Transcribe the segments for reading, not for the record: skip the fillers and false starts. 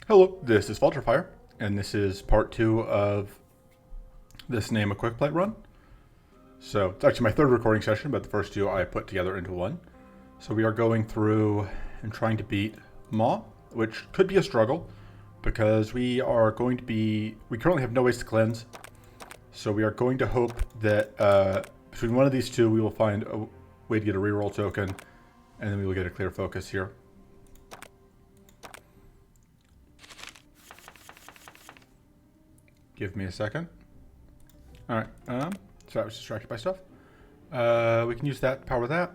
Hello, this is Fire, and this is part 2 of this Nayema Quickplay run. So it's actually my third recording session, but the first two I put together into one. So we are going through and trying to beat Maw, which could be a struggle because we currently have no ways to cleanse. So we are going to hope that between one of these two we will find a way to get a reroll token, and then we will get a clear focus here. Give me a second. Alright, so I was distracted by stuff. We can use that to power that.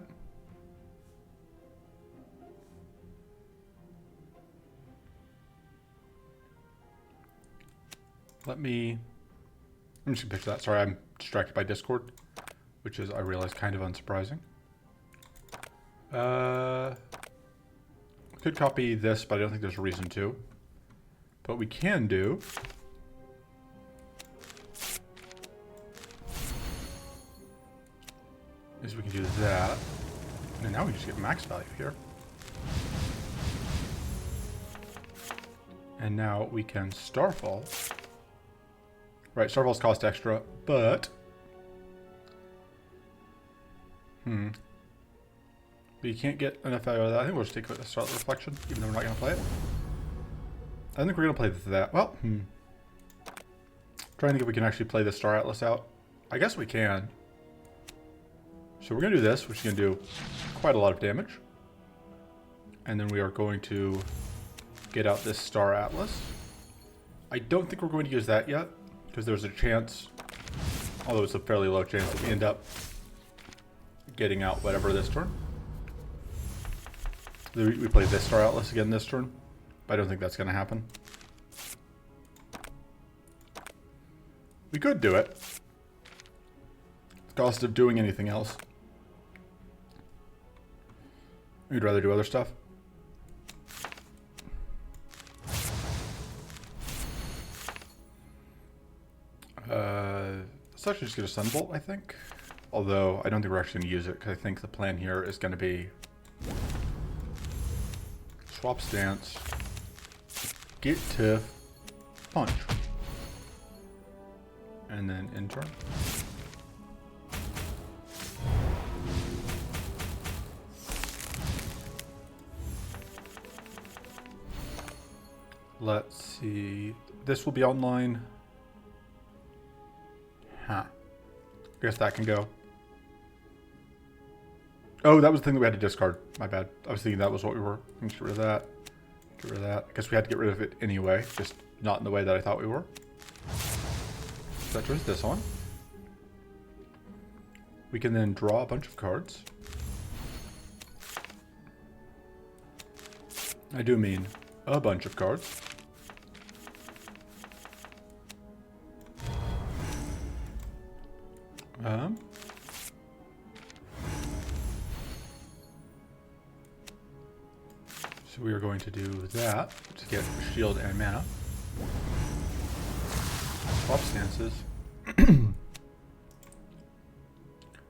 I'm just gonna picture that. Sorry, I'm distracted by Discord, which is, I realize, kind of unsurprising. Could copy this, but I don't think there's a reason to. But we can do is we can do that, and now we just get max value here. And now we can Starfall. Right, Starfalls cost extra, but we can't get enough value out of that. I think we'll just take a Starlight Reflection, even though we're not going to play it. I think we're going to play that. Well, trying to think if we can actually play the Star Atlas out. I guess we can. So we're going to do this, which is going to do quite a lot of damage. And then we are going to get out this Star Atlas. I don't think we're going to use that yet, because there's a chance, although it's a fairly low chance, that we end up getting out whatever this turn. We play this Star Atlas again this turn, but I don't think that's going to happen. We could do it. The cost of doing anything else. We'd rather do other stuff. Let's actually just get a Sunbolt, I think. Although, I don't think we're actually going to use it, because I think the plan here is going to be swap stance, get Tiff, punch, and then in turn. Let's see. This will be online. Huh. I guess that can go. Oh, that was the thing that we had to discard. My bad. I was thinking that was what we were. Get rid of that. Get rid of that. I guess we had to get rid of it anyway. Just not in the way that I thought we were. So that turns this on. We can then draw a bunch of cards. I do mean a bunch of cards. So we are going to do that to get shield and mana. Swap stances. I'd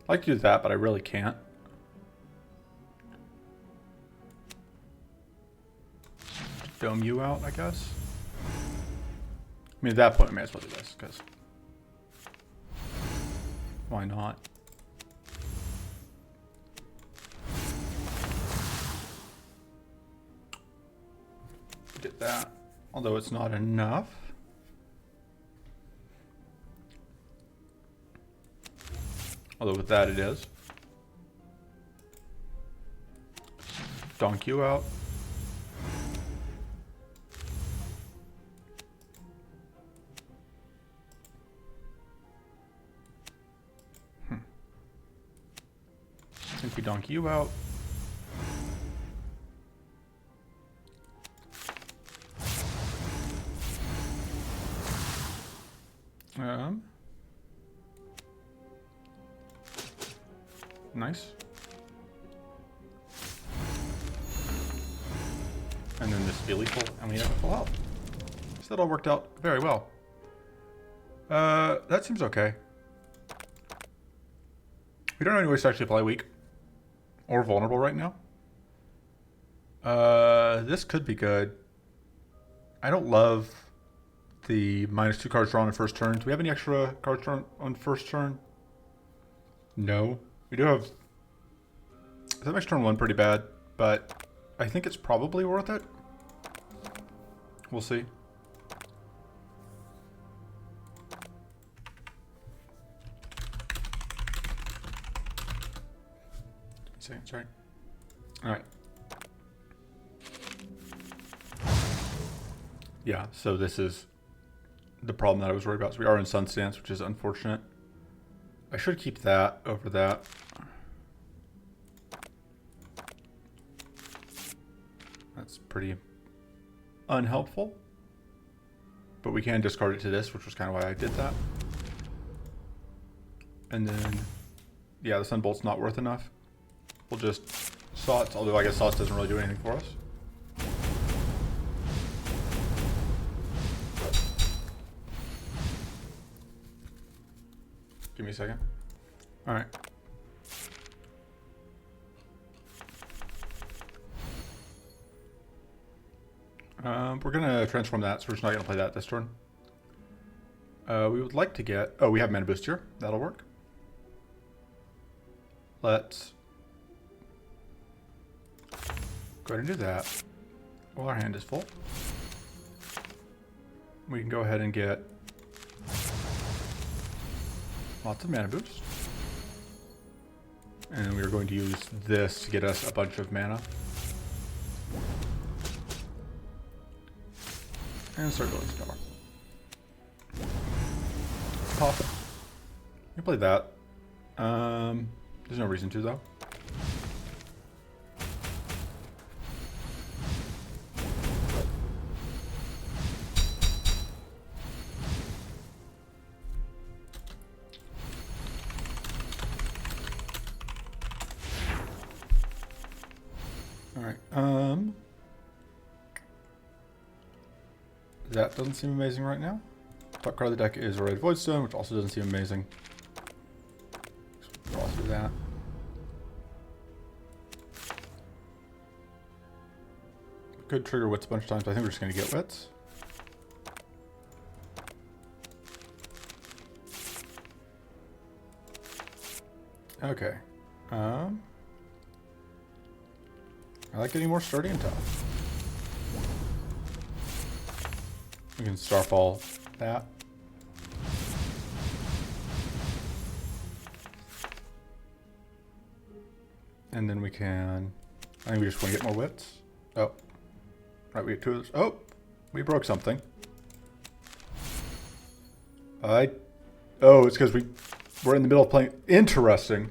like to do that, but I really can't. Dome you out, I guess. I mean, at that point, I may as well do this, because why not? Get that, although it's not enough. Although with that it is. Donk you out. I think we donk you out. Nice. And then this be lethal, and we have a full health. So that all worked out very well. That seems okay. We don't have any ways to actually play weak or vulnerable right now. This could be good. I don't love the -2 cards drawn on first turn. Do we have any extra cards drawn on first turn? No. We do have... That makes turn 1 pretty bad, but I think it's probably worth it. We'll see. Seconds, right? All right. Yeah, so this is the problem that I was worried about. So we are in Sun Stance, which is unfortunate. I should keep that over that. That's pretty unhelpful. But we can discard it to this, which was kind of why I did that. And then, yeah, the Sunbolt's not worth enough. We'll just Sauce, although I guess Sauce doesn't really do anything for us. Give me a second. All right. We're gonna transform that, so we're just not gonna play that this turn. We would like to get... Oh, we have mana boost here. That'll work. Let's go ahead and do that while our hand is full. We can go ahead and get lots of mana boost. And we are going to use this to get us a bunch of mana. And start building some tower. Pop. You can play that. There's no reason to though. All right. That doesn't seem amazing right now. Top card of the deck is a Red Voidstone, which also doesn't seem amazing. Draw through that. Could trigger Wits a bunch of times, but I think we're just going to get Wits. Okay. I like getting more sturdy and tough. We can Starfall that. And then we can... I think we just want to get more Wits. Oh. Right, we get 2 of those. Oh! We broke something. Oh, it's because we're in the middle of playing... Interesting.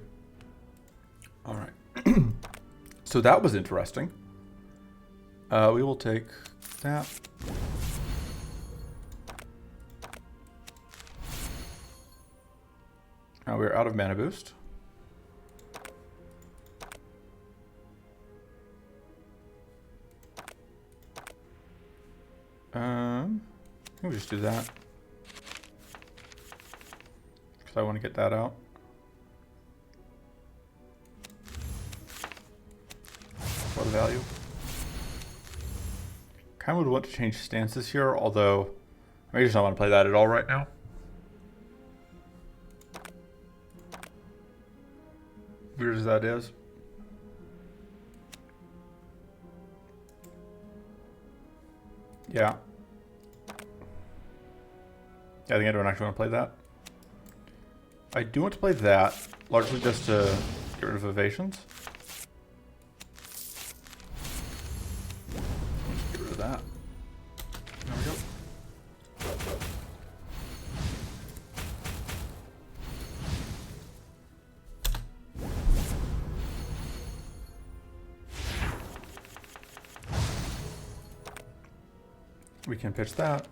Alright. So that was interesting. We will take that. Now we're out of mana boost. I think we just do that. Because I want to get that out. What a value. Kind of would want to change stances here, although I just don't want to play that at all right now. Weird as that is. Yeah. I think I don't actually want to play that. I do want to play that, largely just to get rid of evasions. Let's get rid of that. There we go. We can pitch that.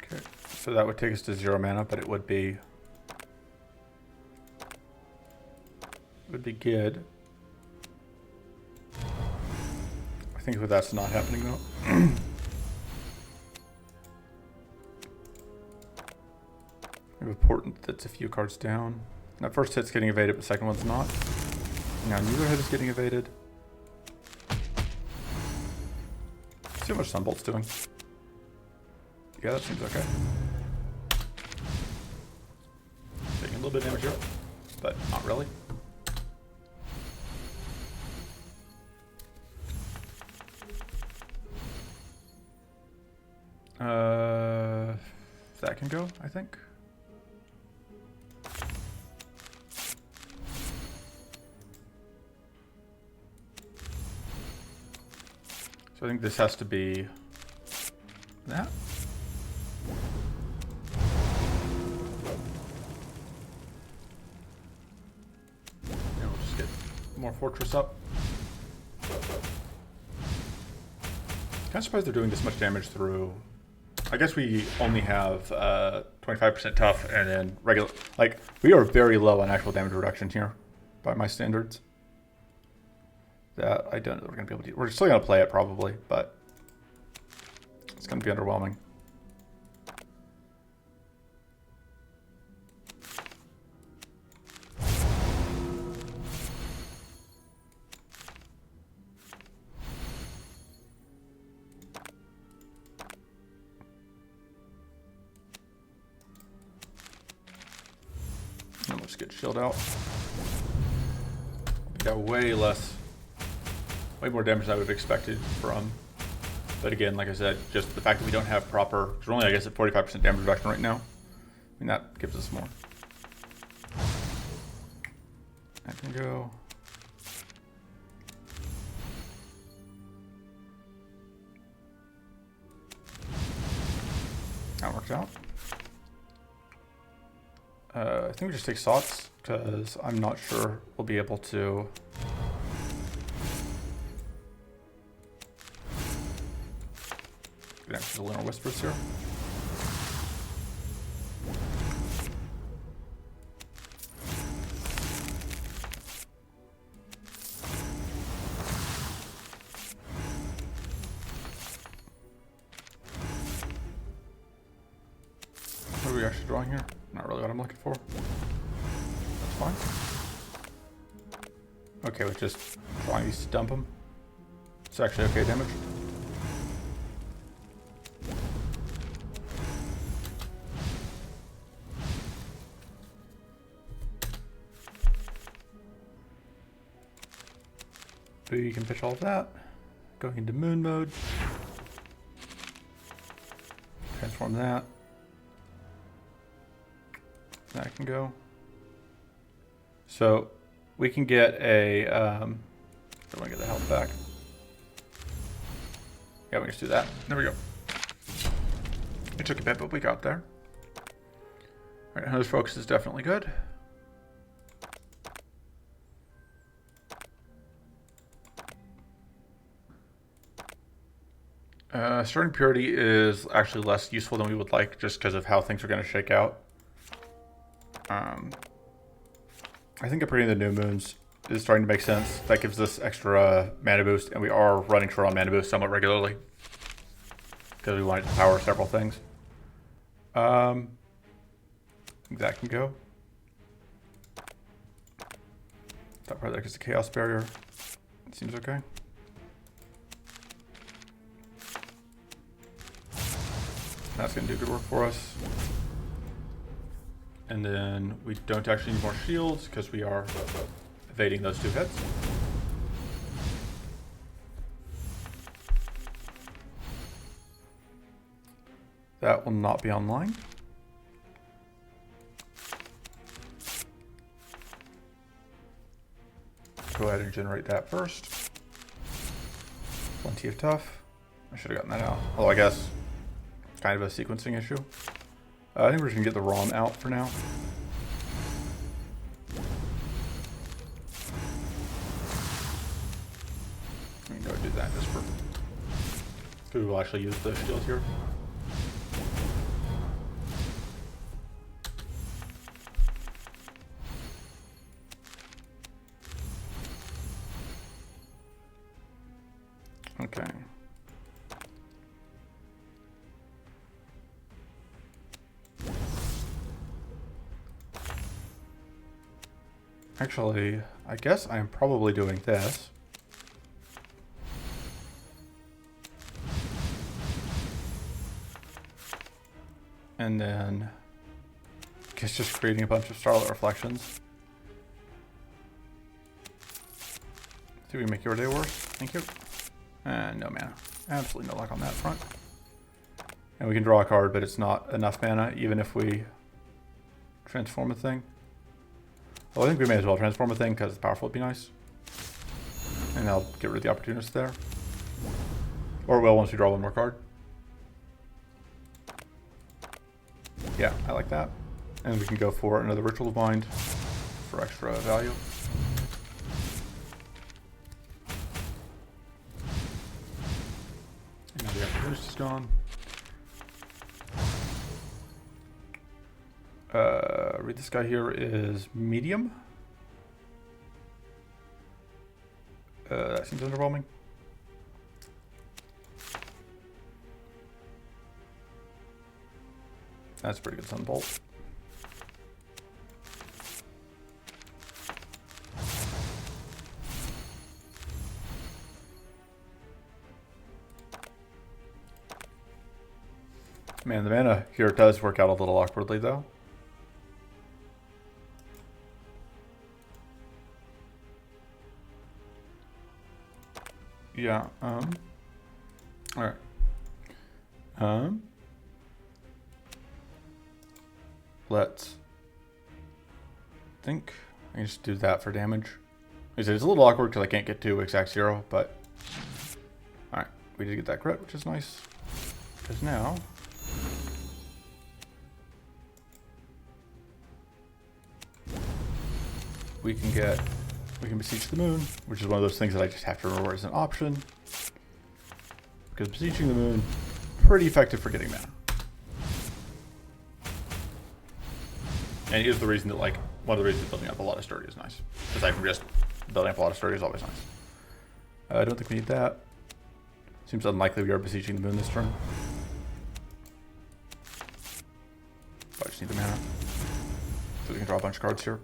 Okay, so that would take us to 0 mana, but it would be good. I think that that's not happening though. We have a Portent that's a few cards down. That first hit's getting evaded, but the second one's not. Now neither hit is getting evaded. see how much Sunbolt's doing. Yeah, that seems okay. Taking a little bit of damage here, but not really. That can go, I think. So I think this has to be that. And we'll just get more fortress up. Kind of surprised they're doing this much damage through. I guess we only have 25% tough and then regular. Like, we are very low on actual damage reduction here by my standards. That I don't know we're going to be able to. We're still going to play it probably, but it's going to be underwhelming. And let's get shield out. We got way more damage than I would have expected from. But again, like I said, just the fact that we don't have proper, because we're only, I guess, at 45% damage reduction right now. I mean, that gives us more. I can go. That works out. I think we just take Sots, because I'm not sure we'll be able to. Gonna have the Lunar Whispers here. What are we actually drawing here? Not really what I'm looking for. That's fine. Okay, with just trying to dump them. It's actually okay damage. You can pitch all of that. Going into moon mode. Transform that. That can go. So we can get a. I want to get the health back. Yeah, we can just do that. There we go. It took a bit, but we got there. All right, Hunter's Focus is definitely good. Starting Purity is actually less useful than we would like, just because of how things are going to shake out. I think upgrading the new moons is starting to make sense. That gives us extra mana boost, and we are running short on mana boost somewhat regularly because we wanted to power several things. I think that can go. That part there gets the Chaos Barrier. It seems okay. That's going to do good work for us. And then we don't actually need more shields because we are evading those two hits. That will not be online. Go ahead and generate that first. Plenty of tough. I should have gotten that out. Although I guess kind of a sequencing issue. I think we're just gonna get the ROM out for now. We can go do that just for. We will actually use the shield here. Okay. Actually, I guess I'm probably doing this. And then it's just creating a bunch of starlight reflections. Do we make your day worse? Thank you. And no mana. Absolutely no luck on that front. And we can draw a card, but it's not enough mana, even if we transform a thing. Well, I think we may as well transform a thing because powerful would be nice. And I'll get rid of the opportunist there. Or it will once we draw one more card. Yeah, I like that. And we can go for another Ritual of Mind for extra value. And now the opportunist is gone. Read this guy here is medium. That seems underwhelming. That's pretty good Sunbolt. Man, the mana here does work out a little awkwardly though. Yeah, alright. Let's think. I can just do that for damage. It's a little awkward because I can't get to exact 0, but alright, we did get that crit, which is nice. Because now we can beseech the moon, which is one of those things that I just have to remember as an option. Because beseeching the moon, pretty effective for getting mana. And it is the reason that, like, one of the reasons building up a lot of sturdy is nice. Aside from just building up a lot of sturdy is always nice. I don't think we need that. Seems unlikely we are beseeching the moon this turn. But I just need the mana. So we can draw a bunch of cards here.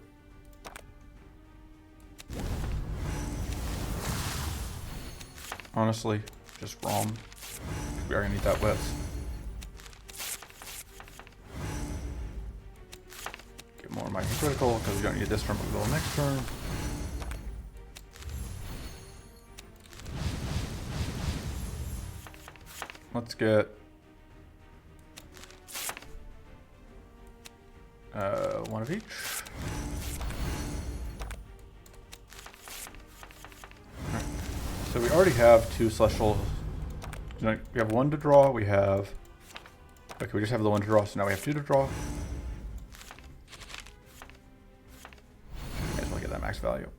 Honestly, just ROM. We are gonna need that with. Get more Mighty Critical because we don't need this turn, but we will next turn. Let's get one of each. So we already have 2 Celestial. We have 1 to draw. We have. Okay, we just have the 1 to draw, so now we have 2 to draw. May as well get that max value.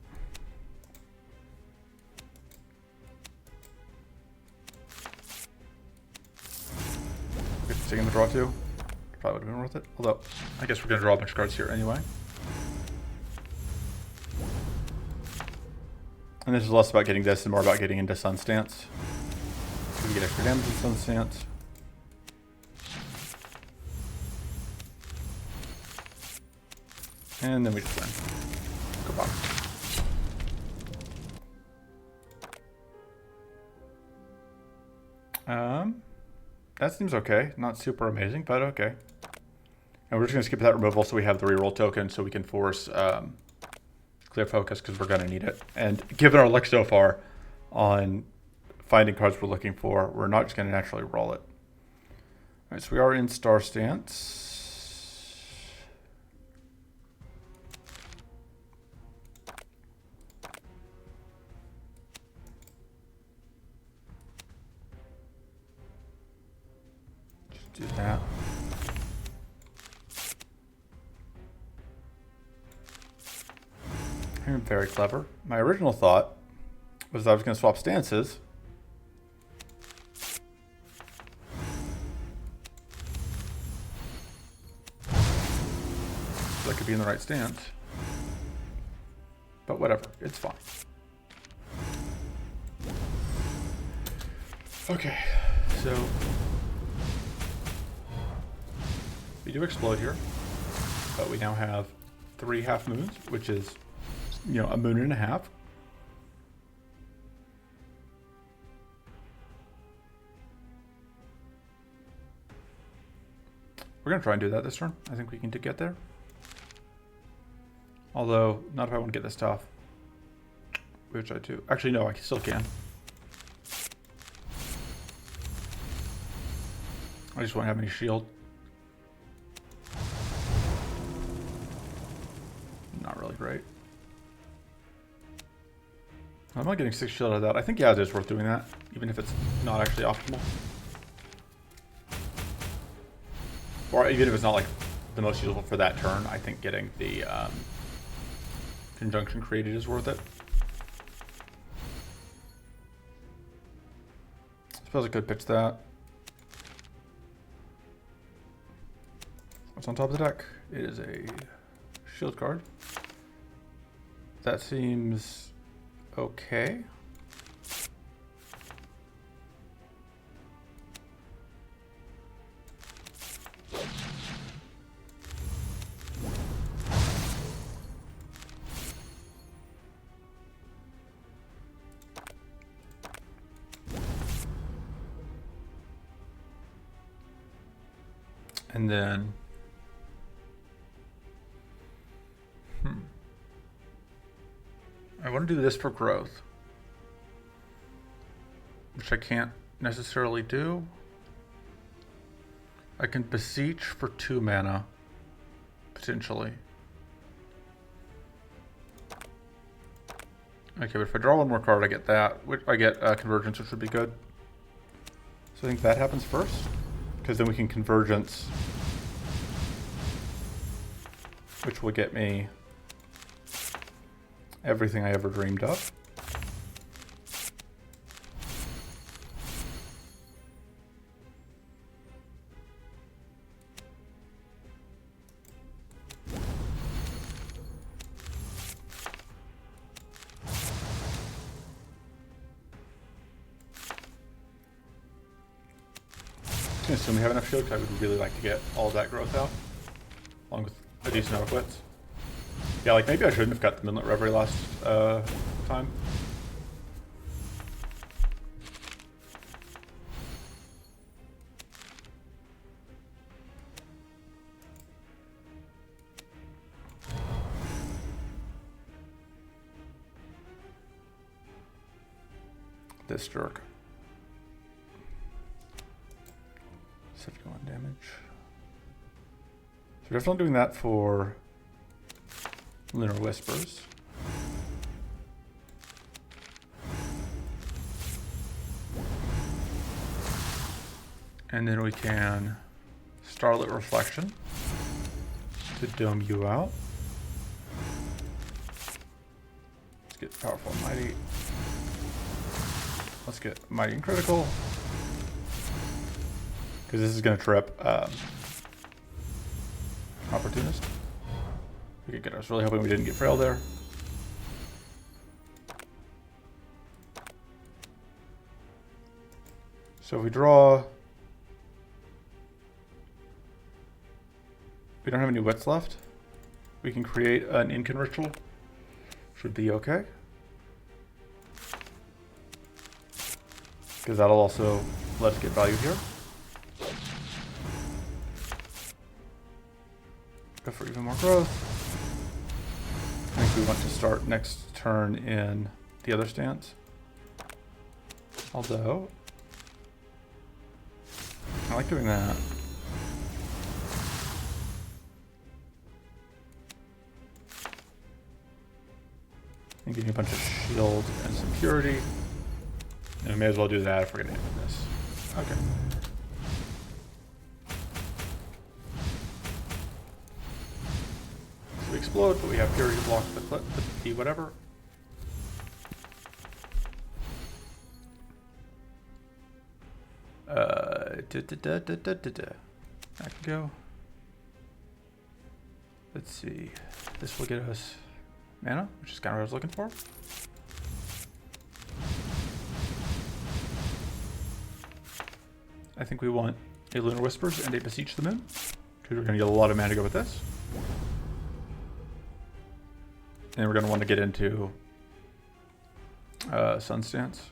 Get to take in the draw too. Probably would have been worth it. Although, I guess we're going to draw a bunch of cards here anyway. And this is less about getting this and more about getting into Sun Stance. So we get extra damage in Sun Stance. And then we just win. Goodbye. That seems okay. Not super amazing, but okay. And we're just going to skip that removal so we have the reroll token so we can force clear focus because we're going to need it. And given our luck so far on finding cards we're looking for, we're not just going to naturally roll it. All right, so we are in Star Stance. Just do that. I'm very clever. My original thought was I was going to swap stances. So I could be in the right stance. But whatever, it's fine. Okay, so we do explode here, but we now have 3 half moons, which is, you know, a moon and a half. We're We're going to try and do that this turn. I think we can get there. Although, not if I want to get this tough. Which I do. Actually, no, I still can. I just won't have any shield. Not really great. I'm not getting 6 shield out of that. I think, yeah, it is worth doing that, even if it's not actually optimal. Or even if it's not like the most useful for that turn, I think getting the conjunction created is worth it. I suppose I could pitch that. What's on top of the deck? It is a shield card. That seems okay. And then I want to do this for growth, which I can't necessarily do. I can beseech for 2 mana, potentially. Okay, but if I draw 1 more card, I get that. I get convergence, which would be good. So I think that happens first, because then we can convergence, which will get me everything I ever dreamed of. I assume we have enough shield, because I would really like to get all of that growth out, along with a decent amount of wits. Yeah, like maybe I shouldn't have got the Midnight Reverie last time. This jerk. 71 damage. So we're definitely doing that for Lunar Whispers. And then we can Starlit Reflection to dome you out. Let's get Powerful and Mighty. Let's get Mighty and Critical, because this is going to trip Opportunist. We could get. I was really hoping we didn't get Frail there. So if we draw, we don't have any wits left. We can create an Incan Ritual. Should be okay, because that'll also let us get value here. Go for even more growth. I think we want to start next turn in the other stance. Although, I like doing that. And getting a bunch of shield and some purity. And we may as well do that if we're going to end this. Okay. So we explode, but we have purity to block the whatever. I can go. Let's see. This will get us mana, which is kind of what I was looking for. I think we want a Lunar Whispers and a Beseech the Moon, because we're going to get a lot of mana to go with this. And we're going to want to get into Sun Stance.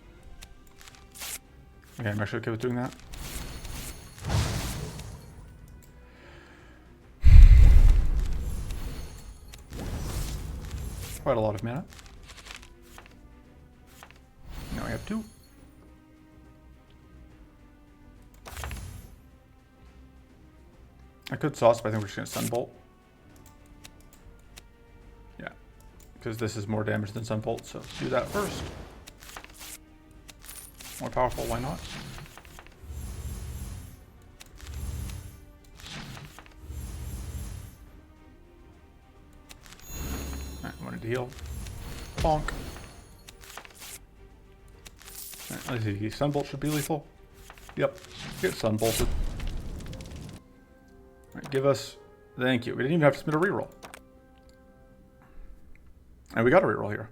Okay, I'm actually okay with doing that. quite a lot of mana. Now we have 2. I could sauce, but I think we're just going to Sunbolt. Yeah, because this is more damage than Sunbolt, so do that first. More powerful, why not? Alright, wanted to heal. Bonk. Alright, let's see, Sunbolt should be lethal. Yep, get Sunbolted. Alright, give us... Thank you. We didn't even have to submit a reroll. And we got a reroll here.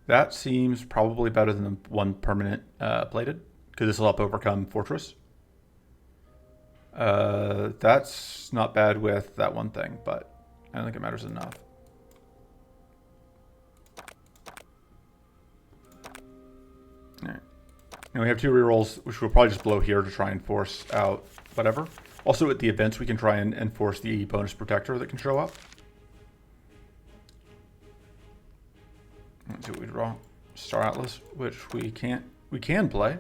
That seems probably better than the one permanent plated, because this will help overcome Fortress. That's not bad with that one thing, but I don't think it matters enough. Alright. Now we have 2 rerolls, which we'll probably just blow here to try and force out whatever. Also, at the events, we can try and enforce the bonus protector that can show up. Let's see what we draw. Star Atlas, which we can play.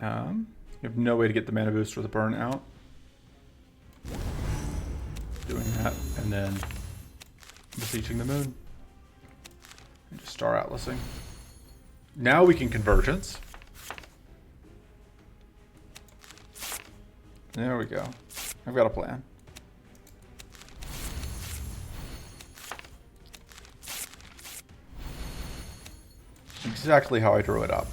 You have no way to get the mana boost or the burn out. Doing that, and then beseeching the moon. And just Star Atlasing. Now we can Convergence. There we go. I've got a plan. Exactly how I drew it up.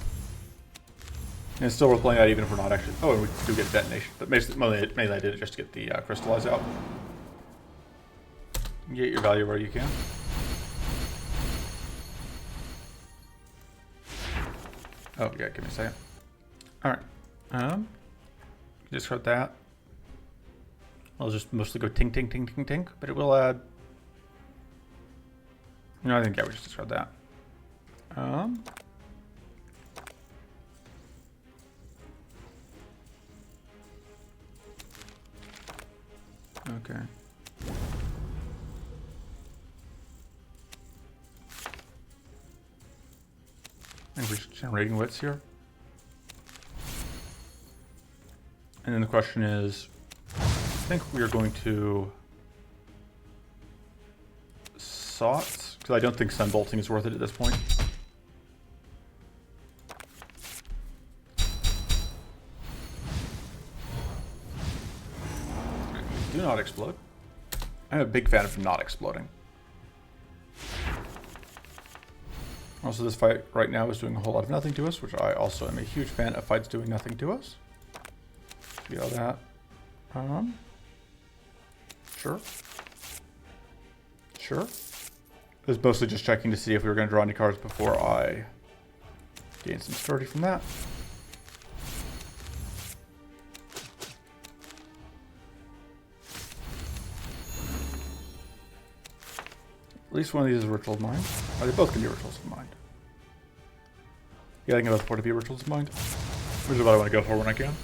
And it's still worth playing that even if we're not actually... Oh, and we do get detonation. But mainly I did it just to get the crystallize out. Get your value where you can. Oh, yeah, give me a second. Alright. Discard that. I'll just mostly go tink, tink, tink, tink, tink. But it will add... No, I think, yeah, we just discard that. Okay. I think we're just generating wits here. And then the question is, I think we are going to Sots, because I don't think Sunbolting is worth it at this point. Do not explode. I'm a big fan of not exploding. Also, this fight right now is doing a whole lot of nothing to us, which I also am a huge fan of fights doing nothing to us. See all that? Sure. Sure. It was mostly just checking to see if we were going to draw any cards before I gain some sturdy from that. At least one of these is Ritual of Mind. Oh, they both can be Rituals of Mind. Yeah, I think both afford to be Rituals of Mind. Which is what I want to go for when I can.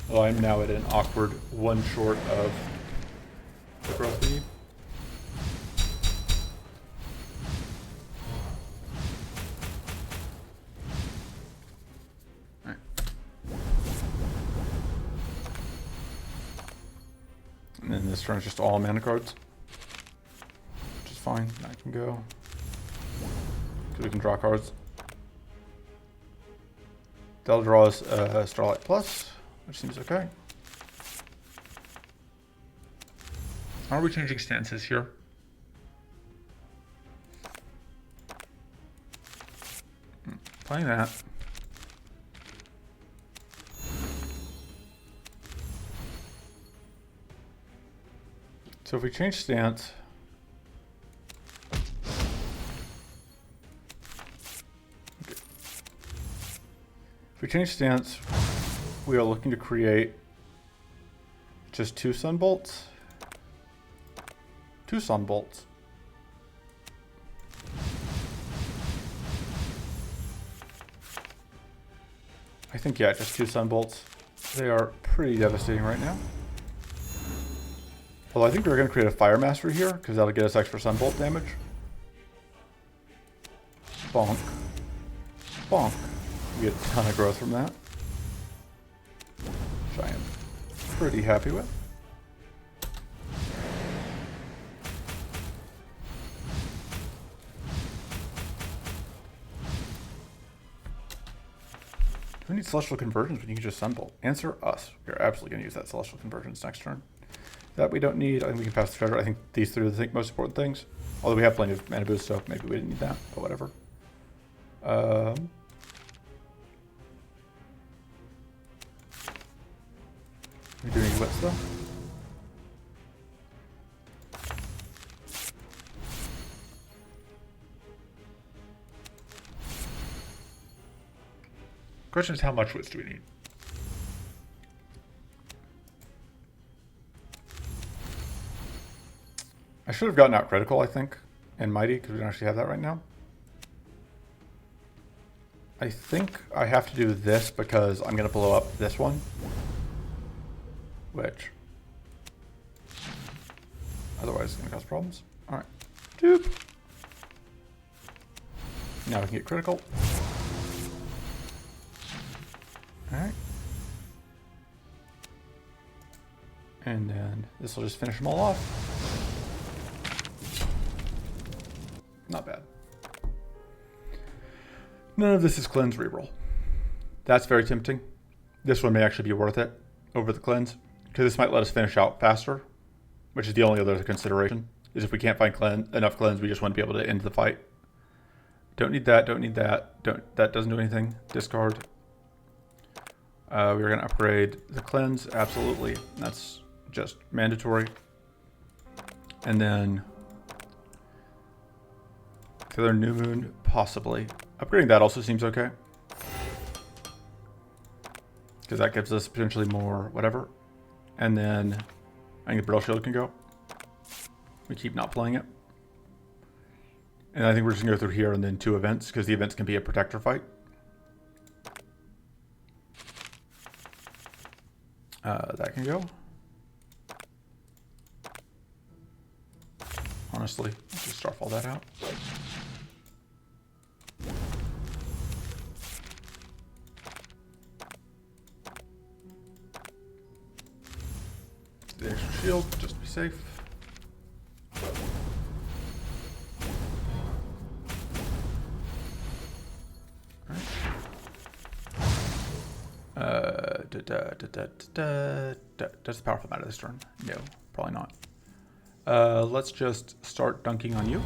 Well, I'm now at an awkward one short of the growth we need. Alright. And then this turn is just all mana cards. Fine, I can go. Because we can draw cards. That'll draw us Starlight Plus, which seems okay. How are we changing stances here? Playing that. So if we change stance, we change stance, we are looking to create just 2 Sunbolts. 2 Sunbolts. I think, yeah, just 2 Sunbolts. They are pretty devastating right now. Although I think we're going to create a Fire Mastery here, because that'll get us extra Sunbolt damage. Bonk. Bonk. We get a ton of growth from that. Which I am pretty happy with. Do we need Celestial Convergence when you can just Sunbolt? Answer us. We're absolutely going to use that Celestial Convergence next turn. That we don't need. I think we can pass the treasure. I think these three are the most important things. Although we have plenty of mana boost, so maybe we didn't need that, but whatever. We're doing what's though? Question is, how much wits do we need? I should have gotten out critical, I think, and mighty, because we don't actually have that right now. I think I have to do this because I'm going to blow up this one. Which, otherwise it's going to cause problems. Alright. Doop. Now we can get critical. Alright. And then this will just finish them all off. Not bad. None of this is cleanse reroll. That's very tempting. This one may actually be worth it over the cleanse, because this might let us finish out faster, which is the only other consideration, is if we can't find enough cleanse, we just want to be able to end the fight. Don't need that, don't need that. That doesn't do anything. Discard. We're going to upgrade the cleanse, absolutely. That's just mandatory. And then the other new moon, possibly. Upgrading that also seems okay, because that gives us potentially more whatever. And then I think the Brittle Shield can go. We keep not playing it. And I think we're just going to go through here and then 2 events, because the events can be a protector fight. That can go. Honestly, let's just Starfall that out. The extra shield, just to be safe. Does the powerful matter this turn? No, probably not. Let's just start dunking on you.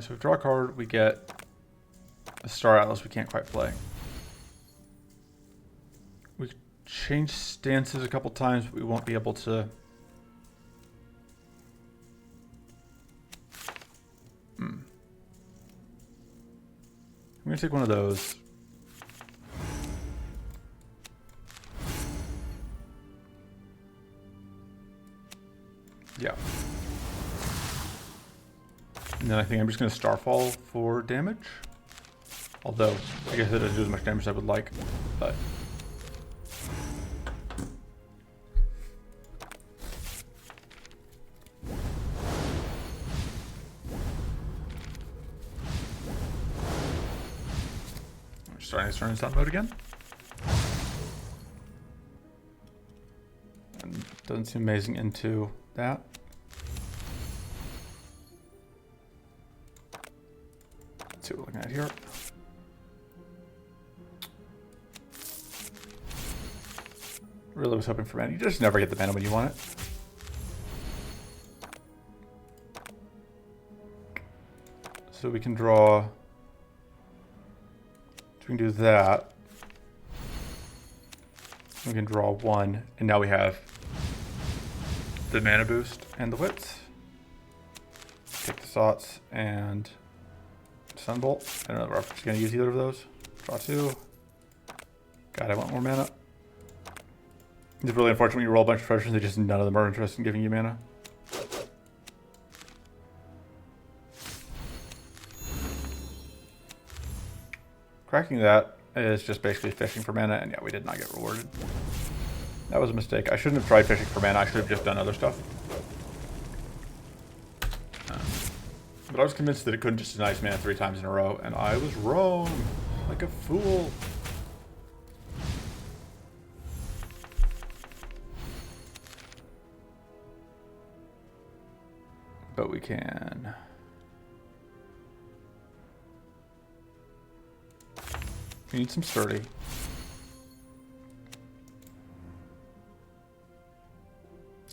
So we draw a card, we get a Star Atlas we can't quite play. We changed stances a couple times, but we won't be able to. I'm going to take one of those. Yeah. And then I think I'm just going to Starfall for damage. Although, I guess it doesn't do as much damage as I would like, but. Starting this turn in sun mode again. And doesn't seem amazing into that. Let's see what we're looking at here. Really was hoping for mana. You just never get the mana when you want it. So we can draw. We can do that. We can draw 1, and now we have the mana boost and the wits. Take the Sots and Sunbolt. I don't know if we're actually going to use either of those. Draw 2. God, I want more mana. It's really unfortunate when you roll a bunch of treasures, they just none of them are interested in giving you mana. Cracking that is just basically fishing for mana, and yeah, we did not get rewarded. That was a mistake. I shouldn't have tried fishing for mana. I should have just done other stuff. But I was convinced that it couldn't just deny mana 3 times in a row, and I was wrong. Like a fool. But we can... We need some sturdy.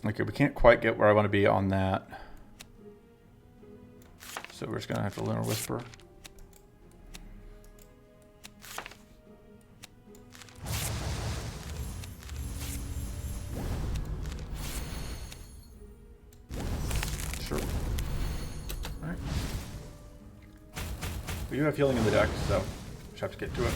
Okay, we can't quite get where I want to be on that. So we're just going to have to Lunar Whisper. Sure. Alright. We do have healing in the deck, so just have to get to it.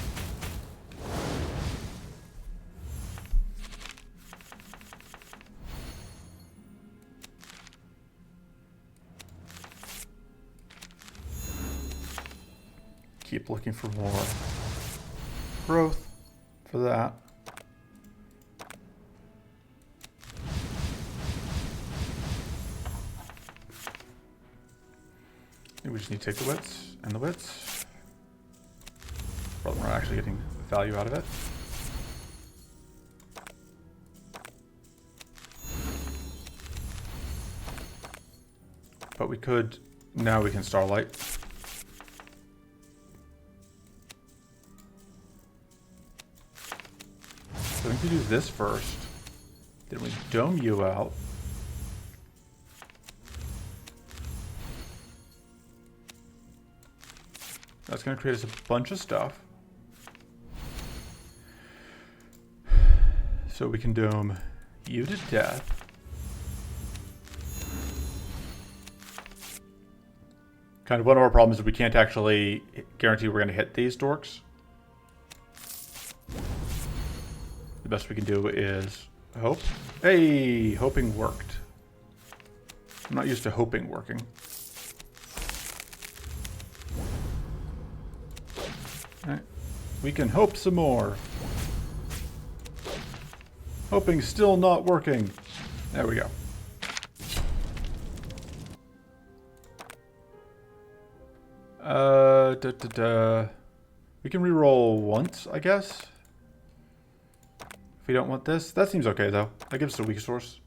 Keep looking for more growth for that. We just need to take the wits and the wits. Probably we're not actually getting value out of it. But we could, now we can Starlight. So I think we do this first. Then we dome you out. That's going to create us a bunch of stuff. So we can dome you to death. Kind of one of our problems is we can't actually guarantee we're going to hit these dorks. The best we can do is hope. Hey, hoping worked. I'm not used to hoping working. Alright. We can hope some more. Hoping still not working. There we go. We can reroll once, I guess. If we don't want this. That seems okay, though. That gives us a weak source.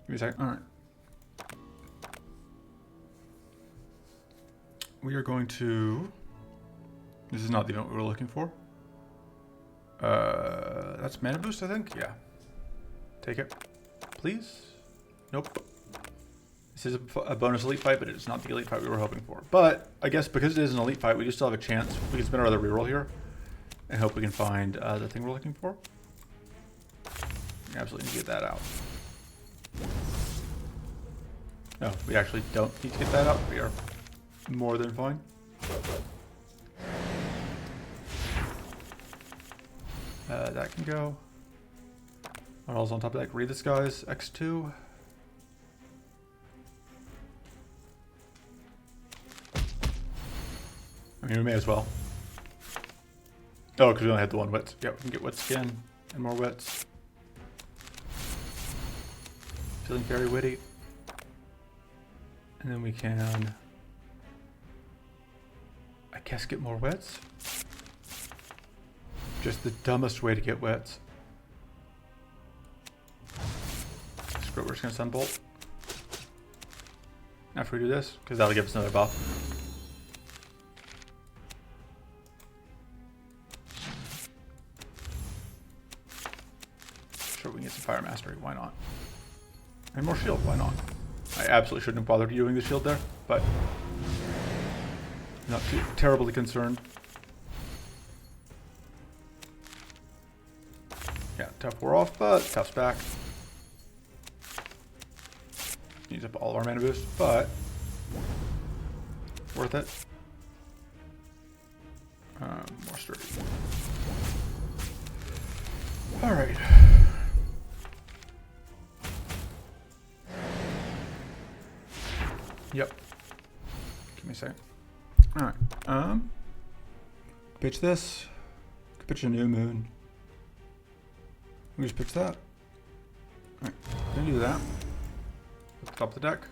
Give me a second. Alright. We are going to... This is not the event we were looking for. That's mana boost, I think? Yeah. Take it. Please? Nope. This is a bonus elite fight, but it is not the elite fight we were hoping for. But, I guess because it is an elite fight, we do still have a chance. We can spin our other reroll here. And hope we can find the thing we're looking for. We absolutely need to get that out. No, we actually don't need to get that out. We are more than fine. That can go. What else on top of that? Read this, guys. X2. I mean, we may as well. Oh, because we only had the one wits. Yeah, we can get wits again. And more wits. Feeling very witty. And then we can... I guess get more wits. Just the dumbest way to get wits. Screw it, we're just going to Sunbolt. After we do this, because that'll give us another buff. Sure, we can get some Fire Mastery, why not? And more shield, why not? I absolutely shouldn't have bothered using the shield there, but not too terribly concerned. Yeah, tough we're off, but tough's back. Use up all of our mana boost, but worth it. More sturdy. All right. Yep. Give me a second. All right. Pitch this. Could pitch a new moon. We just pitch that. Alright, gonna do that. At the top of the deck.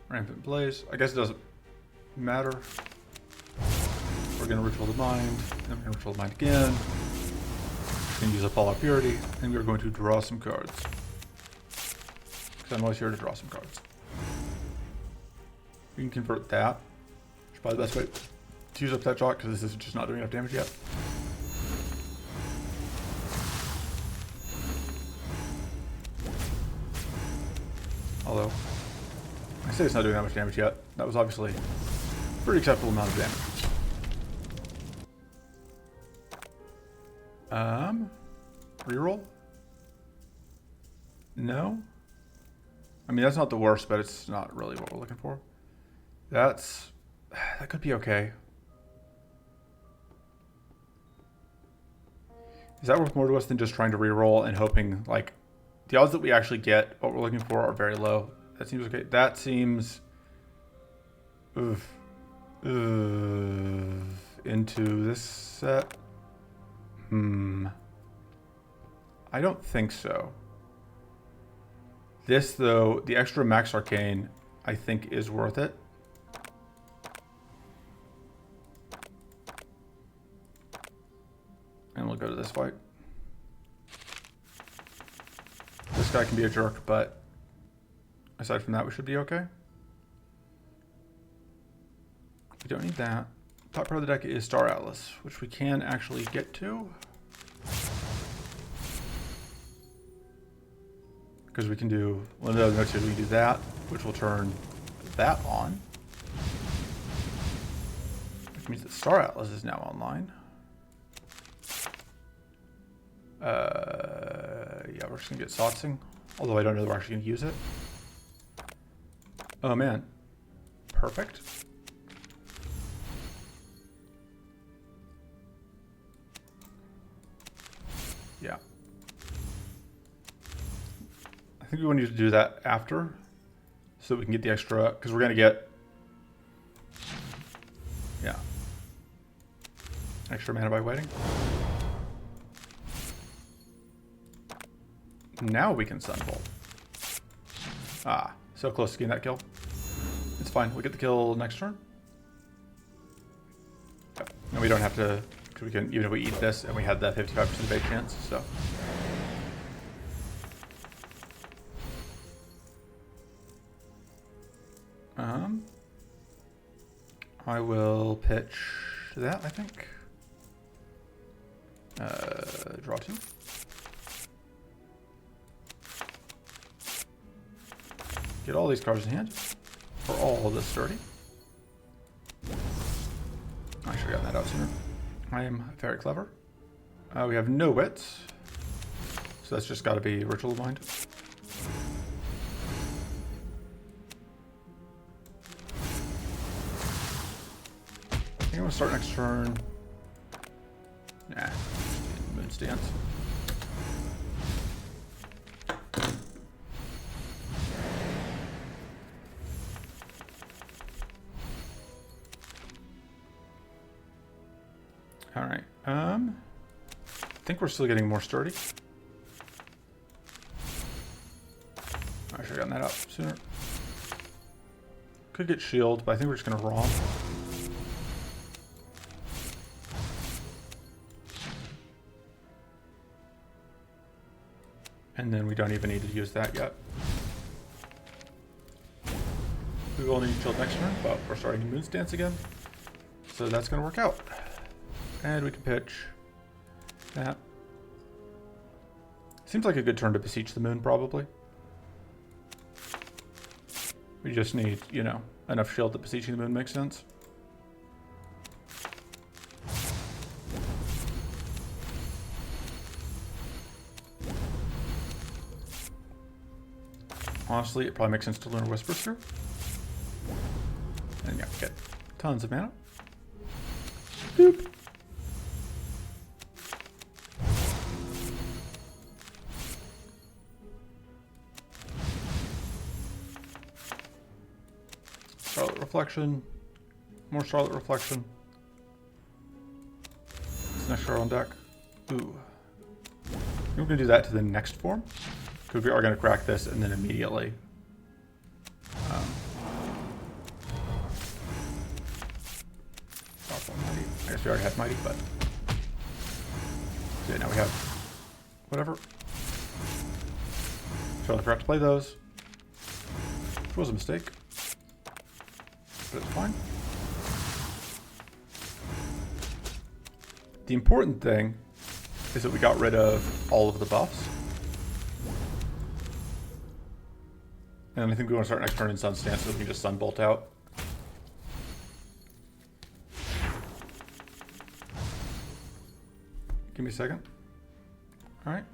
Rampant Blaze. I guess it doesn't matter. We're gonna ritual the mind, then we're gonna ritual the mind again. We're gonna use a Fallout Purity, and we're going to draw some cards. Because I'm always here to draw some cards. We can convert that. Which is probably the best way to use up that shot, because this is just not doing enough damage yet. Although, I say it's not doing that much damage yet. That was obviously a pretty acceptable amount of damage. Reroll? No? I mean, that's not the worst, but it's not really what we're looking for. That could be okay. Is that worth more to us than just trying to reroll and hoping, like, the odds that we actually get what we're looking for are very low? That seems okay. That seems... into this set? I don't think so. This, though, the extra Max Arcane, I think is worth it. And we'll go to this fight. This guy can be a jerk, but aside from that, we should be okay. We don't need that. Top part of the deck is Star Atlas, which we can actually get to. Because we can do, one of the other notes here, we can do that, which will turn that on. Which means that Star Atlas is now online. Yeah, we're just gonna get Sotsing. Although I don't know that we're actually gonna use it. Oh man. Perfect. Yeah. I think we want you to do that after, so that we can get the extra, because we're going to get, yeah, extra mana by waiting. Now we can Sunbolt. Ah, so close to getting that kill. It's fine, we'll get the kill next turn. Yep. And we don't have to, because we can, even if we eat this, and we had that 55% base chance, so. I will pitch that, I think. Draw 2. Get all these cards in hand for all this 30. I should have gotten that out sooner. I am very clever. We have no wits, so that's just got to be Ritual of Mind. I'm going to start next turn. Nah, Moon Stance. Alright, I think we're still getting more sturdy. I should have gotten that out sooner. Could get shield, but I think we're just going to romp. And then we don't even need to use that yet. We will need to chill next turn, but we're starting Moon Stance again. So that's going to work out. And we can pitch that. Seems like a good turn to beseech the moon, probably. We just need, you know, enough shield that beseeching the moon makes sense. Honestly, it probably makes sense to Lunar Whispers here. And yeah, get tons of mana. Boop. Starlit Reflection. More Starlit Reflection. this next card on deck. Ooh. We're going to do that to the next form. Because we are going to crack this and then immediately. Mighty. I guess we already had Mighty, but. So yeah, now we have whatever. Totally forgot to play those. Which was a mistake. But it's fine. The important thing is that we got rid of all of the buffs. And I think we want to start next turn in Sun Stance so we can just Sunbolt out. Give me a second. Alright.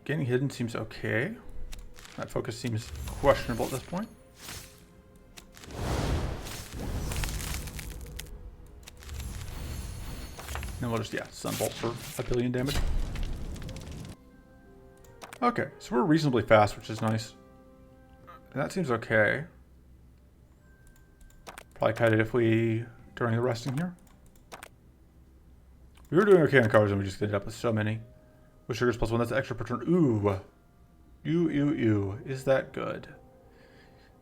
Getting hidden seems okay. That focus seems questionable at this point. And we'll just, yeah, Sunbolt for 1 billion damage. Okay, so we're reasonably fast, which is nice. That seems okay. Probably cut it if we, during the resting here. We were doing okay on cards and we just ended up with so many. With sugars +1, that's extra per turn. Ooh. Ew. Is that good?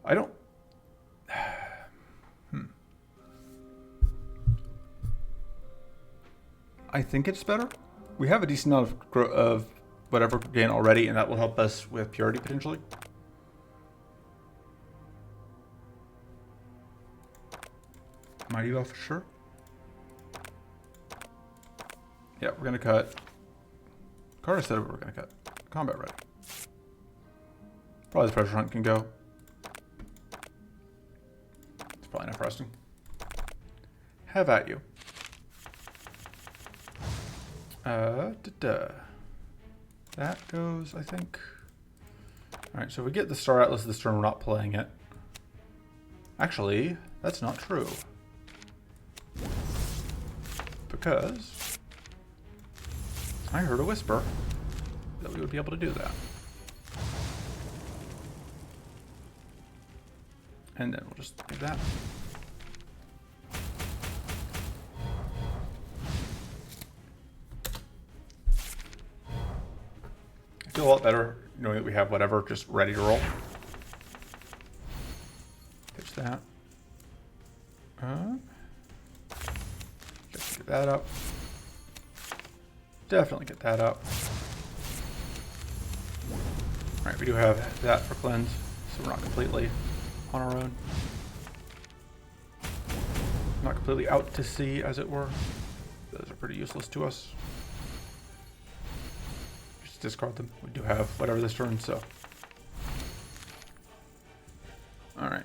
I don't... I think it's better. We have a decent amount of whatever gain already, and that will help us with purity potentially. Mighty well for sure. Yeah, we're gonna cut. Card said we're gonna cut. Combat ready. Probably the pressure hunt can go. It's probably not resting. Have at you. That goes, I think. Alright, so if we get the Star Atlas this turn, we're not playing it. Actually, that's not true. Because I heard a whisper that we would be able to do that. And then we'll just do that. I feel a lot better knowing that we have whatever just ready to roll. Pitch that. Just get that up. Definitely get that up. Alright, we do have that for cleanse, so we're not completely on our own. Not completely out to sea, as it were. Those are pretty useless to us. Just discard them. We do have whatever this turn, so. Alright,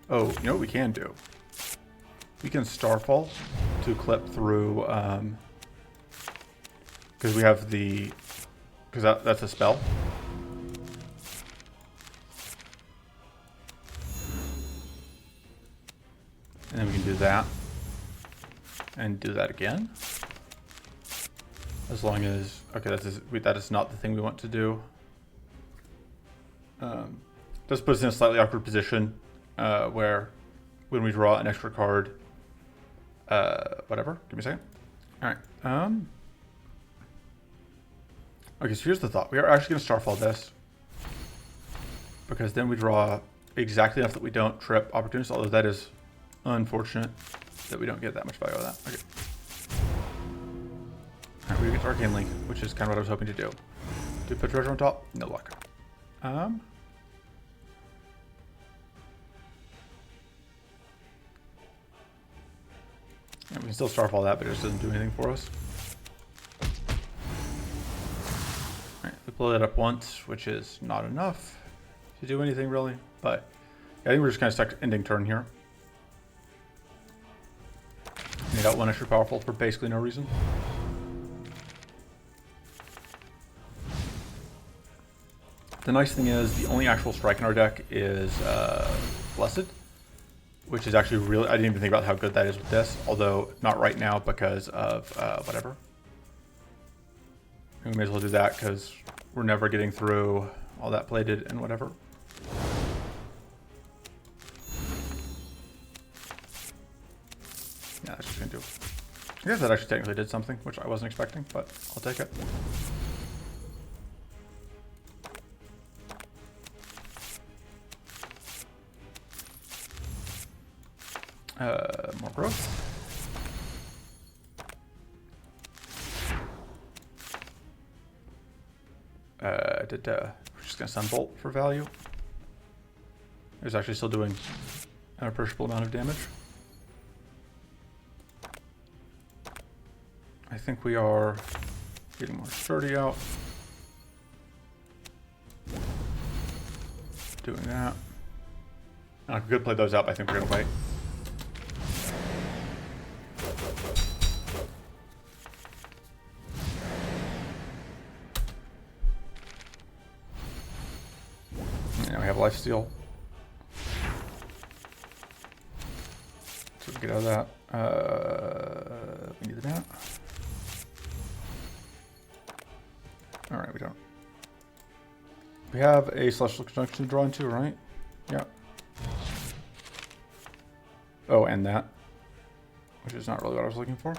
oh, you know what we can do? We can Starfall to clip through, because we have the, because that's a spell. And then we can do that. And do that again. As long as, okay, that is not the thing we want to do. This puts us in a slightly awkward position where when we draw an extra card, whatever, give me a second. All right. Okay, so here's the thought. We are actually going to Starfall this. Because then we draw exactly enough that we don't trip opportunities, although that is unfortunate that we don't get that much value out of that. Okay. Alright, we get to Arcane Link, which is kind of what I was hoping to do. Do put treasure on top? No luck. And we can still Starfall that, but it just doesn't do anything for us. Alright, we blow that up once, which is not enough to do anything really, but yeah, I think we're just kind of stuck ending turn here. We got one extra powerful for basically no reason. The nice thing is the only actual strike in our deck is Blessed, which is actually really, I didn't even think about how good that is with this, although not right now because of whatever. we may as well do that because we're never getting through all that plated and whatever. Yeah, that's just gonna do. I guess that actually technically did something, which I wasn't expecting, but I'll take it. More growth. We're just gonna sunbolt for value. It's actually still doing an appreciable amount of damage. I think we are getting more sturdy out. Doing that. If we could play those up, I think we're gonna wait. And we have lifesteal. So we get out of that. We need that. Alright, we don't. We have a celestial conjunction to draw into, right? Yeah. Oh, and that. Which is not really what I was looking for.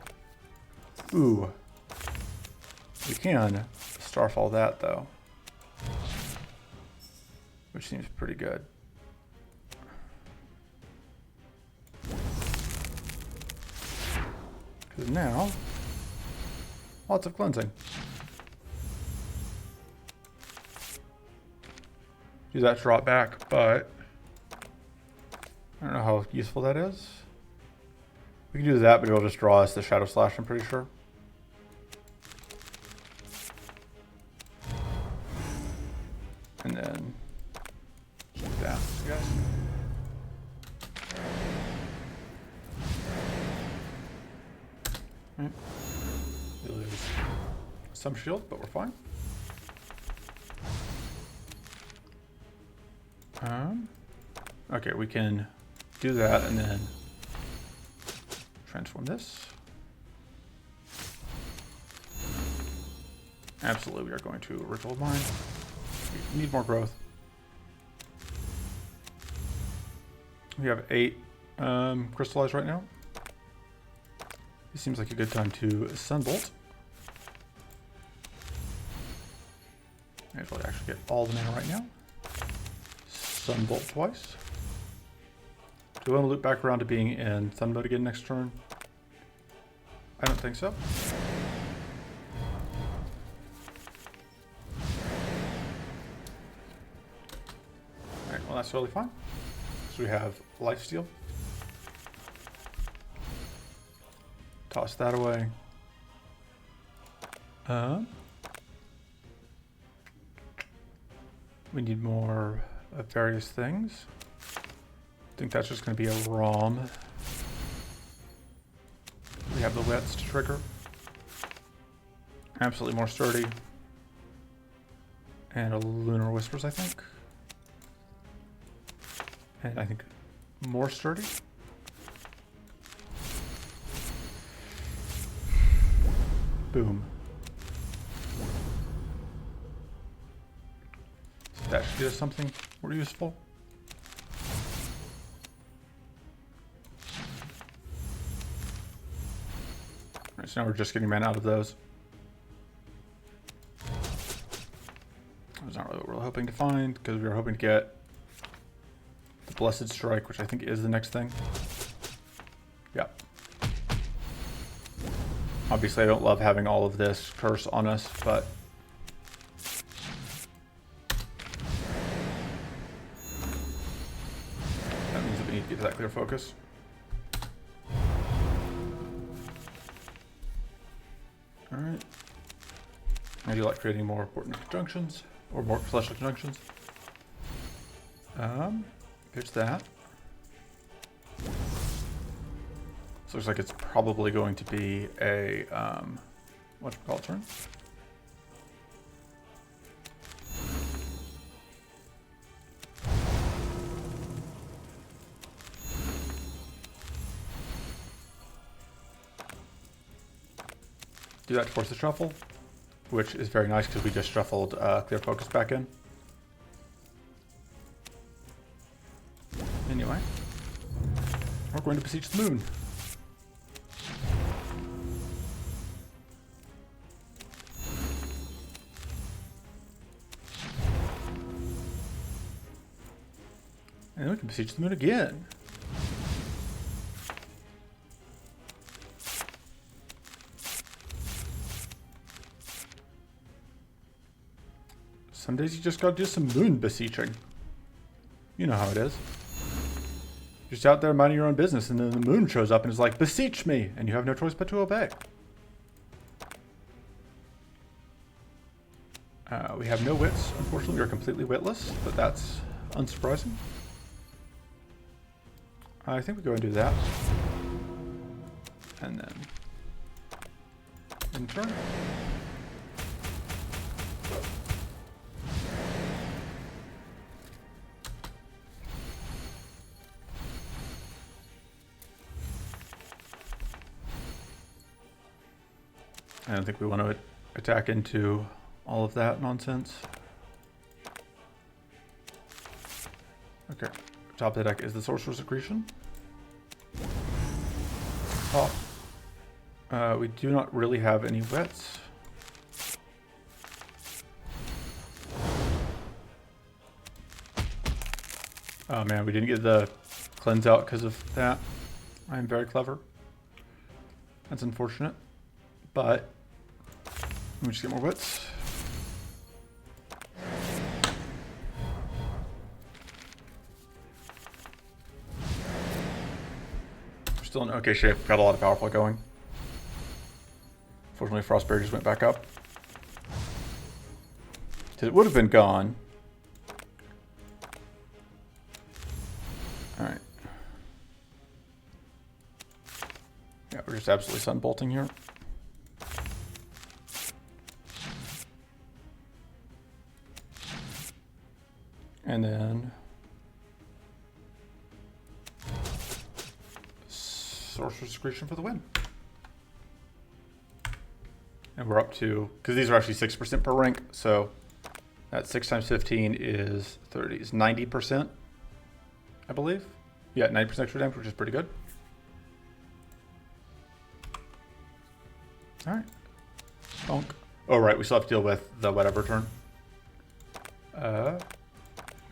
Ooh. We can starfall that, though. Which seems pretty good. Because now, lots of cleansing. Do that drop back, but I don't know how useful that is. We can do that, but it'll just draw us the Shadow Slash, I'm pretty sure. And then just that, guys. Right. We lose some shield, but we're fine. Okay, we can do that and then transform this. Absolutely, we are going to Ritual Mine. We need more growth. We have 8 crystallized right now. This seems like a good time to Sunbolt. May as well actually get all the mana right now. Sunbolt twice. Do we want to loop back around to being in Sun mode again next turn? I don't think so. Alright, well that's totally fine. So we have lifesteal. Toss that away. We need more of various things. I think that's just going to be a ROM. We have the wets to trigger. Absolutely more sturdy. And a Lunar Whispers, I think. And I think more sturdy. Boom. So that should get us something more useful. Alright, so now we're just getting mana out of those. That's not really what we're hoping to find, because we were hoping to get the Blessed Strike, which I think is the next thing. Yeah. Obviously, I don't love having all of this curse on us, but that means that we need to get to that clear focus. Alright. I do like creating more important conjunctions, or more celestial conjunctions. There's that. This looks like it's probably going to be a, whatchamacallit turn? Do that to force the shuffle. which is very nice because we just shuffled Clear Focus back in. Anyway, we're going to besiege the moon. And we can besiege the moon again. Some days you just gotta do some moon besieging. You know how it is. You're just out there minding your own business, and then the moon shows up and is like, beseech me! And you have no choice but to obey. We have no wits, unfortunately. We're completely witless, but that's unsurprising. I think we go and do that. And then in turn. I don't think we want to attack into all of that nonsense. Okay, top of the deck is the Sorcerer's Accretion. Top. We do not really have any wets. Oh man, we didn't get the cleanse out because of that. I'm very clever. That's unfortunate. But let me just get more wits. We're still in okay shape. Got a lot of powerful going. Fortunately, Frostberry just went back up. It would have been gone. Alright. Yeah, we're just absolutely sunbolting here. And then Sorcerer's Accretion for the win. And we're up to, because these are actually 6% per rank, so that 6 times 15 is 30, is 90%, I believe. Yeah, 90% extra damage, which is pretty good. All right. Bonk. Oh, right, we still have to deal with the whatever turn.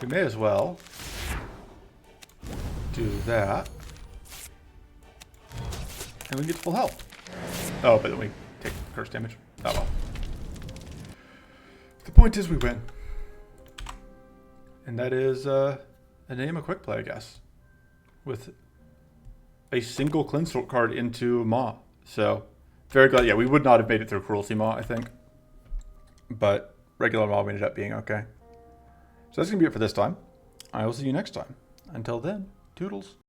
We may as well do that. And we get full health. Oh, but then we take curse damage. Oh well. The point is we win. And that is a Nayema Quickplay, I guess. With a single cleanse card into Maw. So, very glad. Yeah, we would not have made it through Cruelty Maw, I think. But regular Maw ended up being okay. So that's going to be it for this time. I will see you next time. Until then, toodles.